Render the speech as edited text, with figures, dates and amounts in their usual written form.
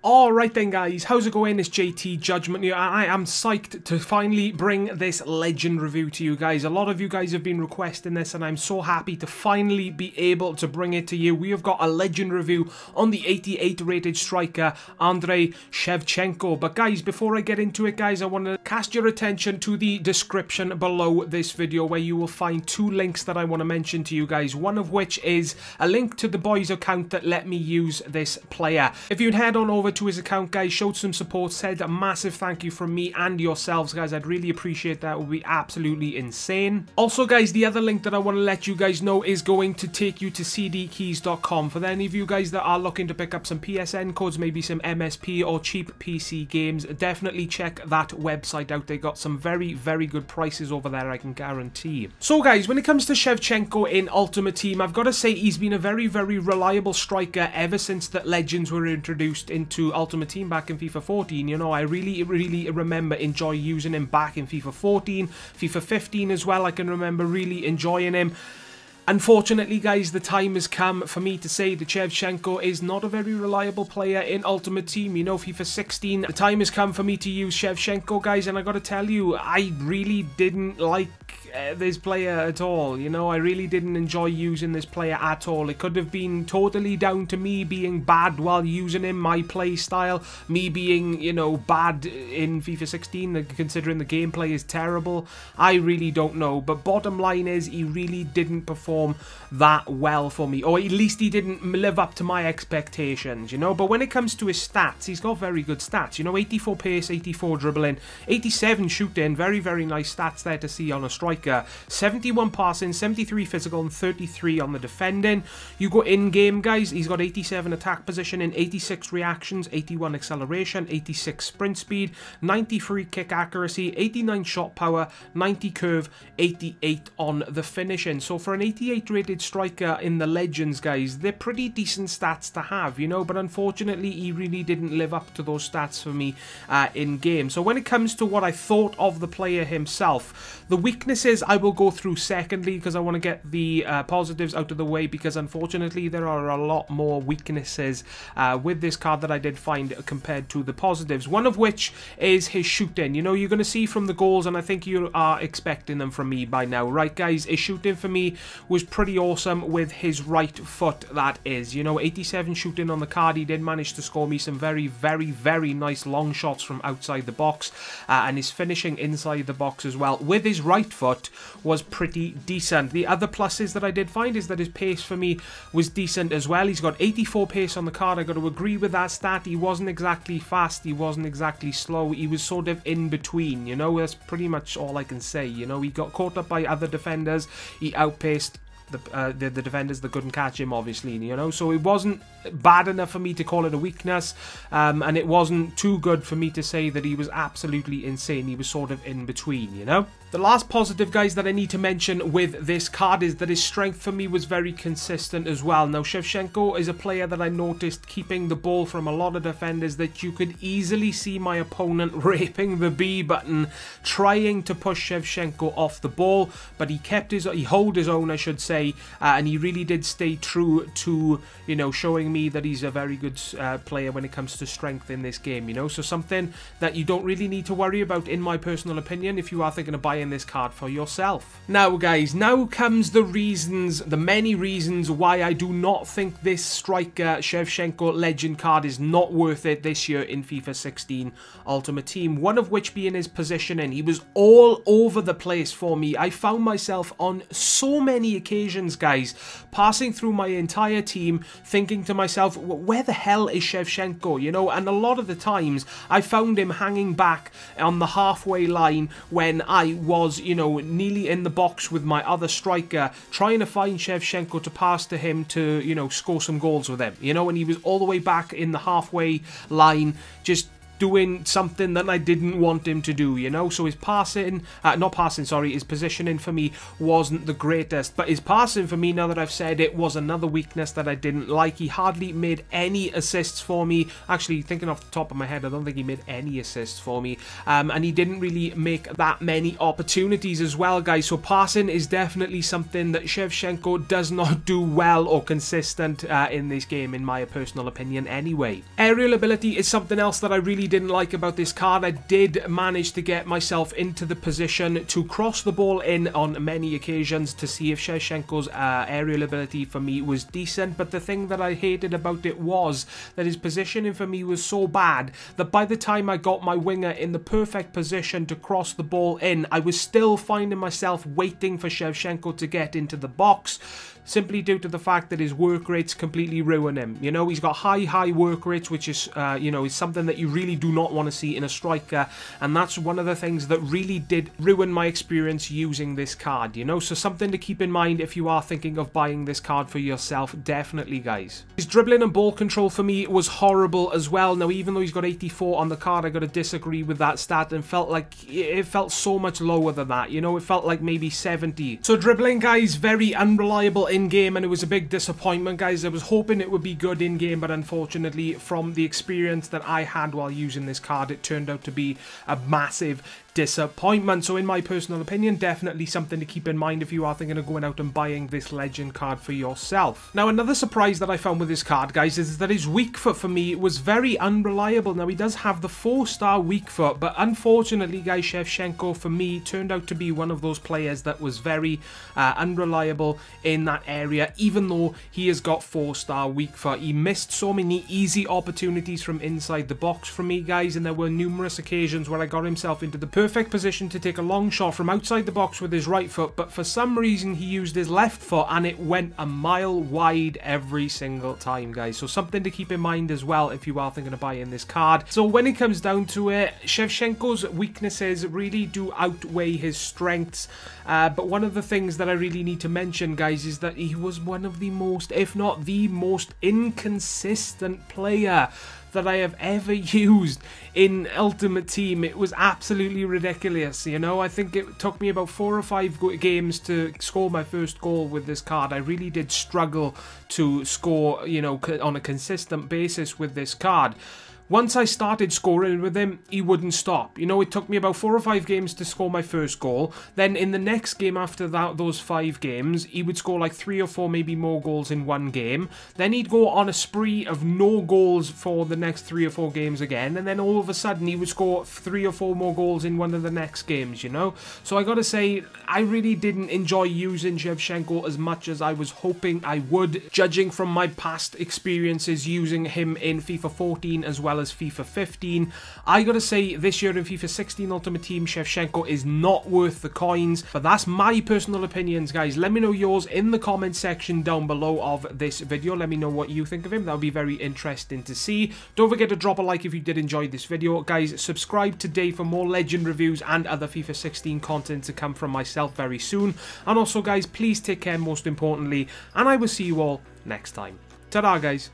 Alright then guys, how's it going? It's JTJudgment here, and I am psyched to finally bring this legend review to you guys. A lot of you guys have been requesting this, and I'm so happy to finally be able to bring it to you. We have got a legend review on the 88 rated striker, Andriy Shevchenko. But guys, before I get into it guys, I want to cast your attention to the description below this video, where you will find two links that I want to mention to you guys. One of which is a link to the boys account that let me use this player. If you'd head on over to his account guys, showed some support, said a massive thank you from me and yourselves guys, I'd really appreciate that. It would be absolutely insane. Also guys, the other link that I want to let you guys know is going to take you to cdkeys.com. For any of you guys that are looking to pick up some PSN codes, maybe some MSP or cheap PC games, definitely check that website out. They got some very good prices over there, I can guarantee. So guys, when it comes to Shevchenko in Ultimate Team, I've got to say he's been a very reliable striker ever since the legends were introduced into Ultimate Team back in FIFA 14. You know, I really remember enjoy using him back in FIFA 14, FIFA 15 as well. I can remember really enjoying him. Unfortunately guys, the time has come for me to say that Shevchenko is not a very reliable player in Ultimate Team. You know, FIFA 16, the time has come for me to use Shevchenko guys, and I gotta tell you, I really didn't like this player at all. You know, I really didn't enjoy using this player at all. It could have been totally down to me being bad while using him, my play style, me being, you know, bad in FIFA 16, considering the gameplay is terrible. I really don't know, but bottom line is he really didn't perform that well for me, or at least he didn't live up to my expectations, you know. But when it comes to his stats, he's got very good stats, you know. 84 pace, 84 dribbling, 87 shooting, very nice stats there to see on a striker. 71 passing, 73 physical, and 33 on the defending. You go in-game guys, he's got 87 attack positioning, 86 reactions, 81 acceleration, 86 sprint speed, 90 free kick accuracy, 89 shot power, 90 curve, 88 on the finishing. So for an 88 rated striker in the legends guys, they're pretty decent stats to have, you know. But unfortunately he really didn't live up to those stats for me in game. So when it comes to what I thought of the player himself, the weaknesses I will go through secondly, because I want to get the positives out of the way, because unfortunately there are a lot more weaknesses with this card that I did find compared to the positives. One of which is his shooting. You know, you're going to see from the goals, and I think you are expecting them from me by now, right guys? His shooting for me was pretty awesome with his right foot, that is. You know, 87 shooting on the card. He did manage to score me some very nice long shots from outside the box, and his finishing inside the box as well with his right foot was pretty decent. The other pluses that I did find is that his pace for me was decent as well. He's got 84 pace on the card. I got to agree with that stat. He wasn't exactly fast, he wasn't exactly slow, he was sort of in between, you know. That's pretty much all I can say. You know, he got caught up by other defenders, he outpaced the defenders that couldn't catch him, obviously, you know. So it wasn't bad enough for me to call it a weakness, and it wasn't too good for me to say that he was absolutely insane. He was sort of in between, you know. The last positive, guys, that I need to mention with this card is that his strength for me was very consistent as well. Now, Shevchenko is a player that I noticed keeping the ball from a lot of defenders, that you could easily see my opponent raping the B button, trying to push Shevchenko off the ball, but he held his own, I should say, and he really did stay true to, you know, showing me that he's a very good player when it comes to strength in this game, you know. So something that you don't really need to worry about, in my personal opinion, if you are thinking of buying this card for yourself. Now guys, now comes the reasons, the many reasons why I do not think this striker Shevchenko legend card is not worth it this year in FIFA 16 Ultimate Team. One of which being his positioning. He was all over the place for me. I found myself on so many occasions, guys, passing through my entire team thinking to myself, where the hell is Shevchenko, you know. And a lot of the times I found him hanging back on the halfway line when I was, you know, nearly in the box with my other striker, trying to find Shevchenko to pass to him to, you know, score some goals with him, you know. And he was all the way back in the halfway line, just doing something that I didn't want him to do, you know. So his passing, his positioning for me wasn't the greatest, but his passing for me, now that I've said it, was another weakness that I didn't like. He hardly made any assists for me. Actually, thinking off the top of my head, I don't think he made any assists for me, and he didn't really make that many opportunities as well, guys. So passing is definitely something that Shevchenko does not do well or consistent in this game, in my personal opinion anyway. Aerial ability is something else that I really didn't like about this card. I did manage to get myself into the position to cross the ball in on many occasions to see if Shevchenko's aerial ability for me was decent, but the thing that I hated about it was that his positioning for me was so bad that by the time I got my winger in the perfect position to cross the ball in, I was still finding myself waiting for Shevchenko to get into the box, simply due to the fact that his work rates completely ruin him. You know, he's got high work rates, which is, you know, is something that you really do not want to see in a striker, and that's one of the things that really did ruin my experience using this card, you know. So something to keep in mind if you are thinking of buying this card for yourself, definitely, guys. His dribbling and ball control for me was horrible as well. Now, even though he's got 84 on the card, I got to disagree with that stat, and felt like it felt so much lower than that, you know. It felt like maybe 70. So dribbling, guys, very unreliable in-game, and it was a big disappointment, guys. I was hoping it would be good in-game, but unfortunately, from the experience that I had while using this card, it turned out to be a massive disappointment. So in my personal opinion, definitely something to keep in mind if you are thinking of going out and buying this legend card for yourself. Now, another surprise that I found with this card, guys, is that his weak foot for me was very unreliable. Now, he does have the 4-star weak foot, but unfortunately, guys, Shevchenko for me turned out to be one of those players that was very unreliable in that area. Even though he has got 4-star weak foot, he missed so many easy opportunities from inside the box from me, guys, and there were numerous occasions where I got himself into the perfect position to take a long shot from outside the box with his right foot, but for some reason he used his left foot and it went a mile wide every single time, guys. So something to keep in mind as well if you are thinking of buying this card. So when it comes down to it, Shevchenko's weaknesses really do outweigh his strengths, but one of the things that I really need to mention, guys, is that he was one of the most, if not the most, inconsistent player that I have ever used in Ultimate Team. It was absolutely ridiculous, you know. I think it took me about 4 or 5 games to score my first goal with this card. I really did struggle to score, you know, on a consistent basis with this card. Once I started scoring with him, he wouldn't stop. You know, it took me about 4 or 5 games to score my first goal. Then in the next game after that, those 5 games, he would score like 3 or 4, maybe more goals in one game. Then he'd go on a spree of no goals for the next 3 or 4 games again. And then all of a sudden, he would score 3 or 4 more goals in one of the next games, you know. So I gotta say, I really didn't enjoy using Shevchenko as much as I was hoping I would, judging from my past experiences using him in FIFA 14 as well as FIFA 15. I gotta say, this year in FIFA 16 Ultimate Team, Shevchenko is not worth the coins, but that's my personal opinions, guys. Let me know yours in the comment section down below of this video. Let me know what you think of him. That would be very interesting to see. Don't forget to drop a like if you did enjoy this video. Guys, subscribe today for more legend reviews and other FIFA 16 content to come from myself very soon. And also, guys, please take care most importantly, and I will see you all next time. Ta-da, guys.